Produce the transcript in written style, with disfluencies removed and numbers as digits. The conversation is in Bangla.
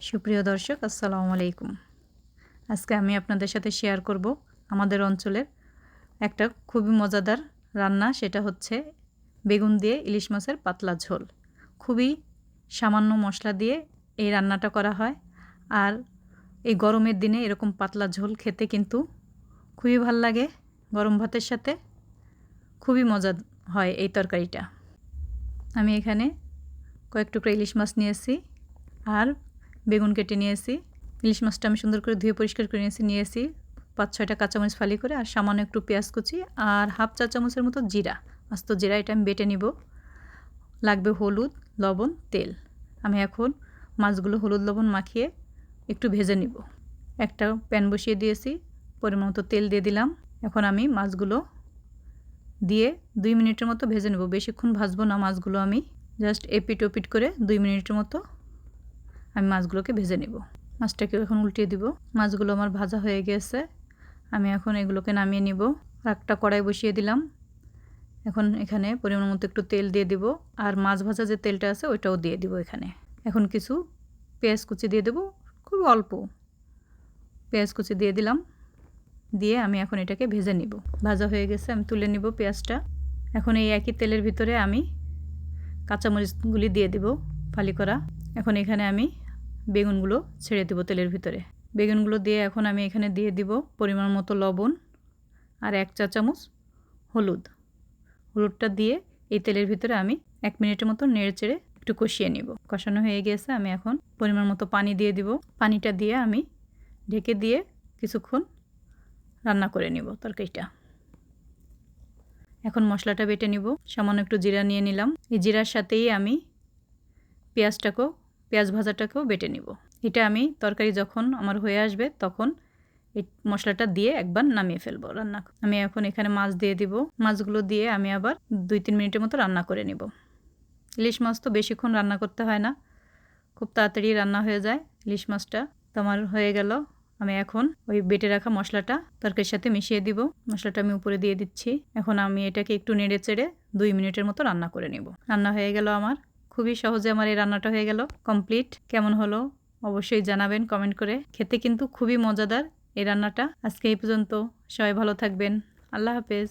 সুপ্রিয় দর্শক আসসালামু আলাইকুম। আজকে আমি আপনাদের সাথে শেয়ার করব আমাদের অঞ্চলের একটা খুবই মজাদার রান্না, সেটা হচ্ছে বেগুন দিয়ে ইলিশ মাছের পাতলা ঝোল। খুবই সামান্য মশলা দিয়ে এই রান্নাটা করা হয়, আর এই গরমের দিনে এরকম পাতলা ঝোল খেতে কিন্তু খুবই ভাল লাগে। গরম ভাতের সাথে খুবই মজা হয় এই তরকারিটা। আমি এখানে কয়েক টুকরা ইলিশ মাছ নিয়েছি আর বেগুন কেটে নিয়েছি। ইলিশ মাছটা আমি সুন্দর করে ধুয়ে পরিষ্কার করে নিয়েছি 5-6টা কাঁচামরিচ ফালি করে, আর সামান্য একটু পেঁয়াজ কুচি আর হাফ চা চামচের মতো জিরা, আস্ত জিরা, এটা আমি বেটে নিব। লাগবে হলুদ, লবণ, তেল। আমি এখন মাছগুলো হলুদ লবণ মাখিয়ে একটু ভেজে নিব। একটা প্যান বসিয়ে দিয়েছি, পরিমাণ মতো তেল দিয়ে দিলাম। এখন আমি মাছগুলো দিয়ে 2 মিনিটের মতো ভেজে নেব। বেশিক্ষণ ভাজবো না মাছগুলো, আমি জাস্ট এপিট ওপিট করে 2 মিনিটের মতো আমি মাছগুলোকে ভেজে নেব। মাছটাকে এখন উল্টিয়ে দিব। মাছগুলো আমার ভাজা হয়ে গেছে, আমি এখন এগুলোকে নামিয়ে নিব। একটা কড়াই বসিয়ে দিলাম। এখন এখানে পরিমাণ মতো একটু তেল দিয়ে দিব, আর মাছ ভাজা যে তেলটা আছে ওইটাও দিয়ে দিব এখানে। এখন কিছু পেঁয়াজ কুচি দিয়ে দেব, খুব অল্প পেঁয়াজ কুচি দিয়ে দিলাম। দিয়ে আমি এখন এটাকে ভেজে নিব। ভাজা হয়ে গেছে, আমি তুলে নিব পেঁয়াজটা। এখন এই একই তেলের ভিতরে আমি কাঁচামরিচগুলি দিয়ে দিব ফালি করা। এখন এখানে আমি বেগুনগুলো ছেড়ে দেব তেলের ভিতরে। বেগুনগুলো দিয়ে এখন আমি এখানে দিয়ে দিব পরিমাণ মতো লবণ আর 1 চা চামচ হলুদটা দিয়ে এই তেলের ভিতরে আমি 1 মিনিটের মতো নেড়ে চেড়ে একটু কষিয়ে নিব। কষানো হয়ে গেছে, আমি এখন পরিমাণ মতো পানি দিয়ে দিব। পানিটা দিয়ে আমি ঢেকে দিয়ে কিছুক্ষণ রান্না করে নিব তরকারিটা। এখন মশলাটা বেটে নিব। সামান্য একটু জিরা নিয়ে নিলাম। এই জিরার সাথেই আমি পেঁয়াজ ভাজাটাকেও বেটে নিব। এটা আমি তরকারি যখন আমার হয়ে আসবে তখন এই মশলাটা দিয়ে একবার নামিয়ে ফেলবো রান্না। আমি এখন এখানে মাছ দিয়ে দিব। মাছগুলো দিয়ে আমি আবার 2-3 মিনিটের মতো রান্না করে নিব। ইলিশ মাছ তো বেশিক্ষণ রান্না করতে হয় না, খুব তাড়াতাড়ি রান্না হয়ে যায়। ইলিশ মাছটা তো আমার হয়ে গেল। আমি এখন ওই বেটে রাখা মশলাটা তরকারির সাথে মিশিয়ে দিব। মশলাটা আমি উপরে দিয়ে দিচ্ছি। এখন আমি এটাকে একটু নেড়ে চেড়ে 2 মিনিটের মতো রান্না করে নিব। রান্না হয়ে গেল আমার। খুবই সহজে আমার এই রান্নাটা হয়ে গেল কমপ্লিট। কেমন হলো অবশ্যই জানাবেন কমেন্ট করে। খেতে কিন্তু খুবই মজাদার এই রান্নাটা। আজকে এই পর্যন্ত, সবাই ভালো থাকবেন। আল্লাহ হাফেজ।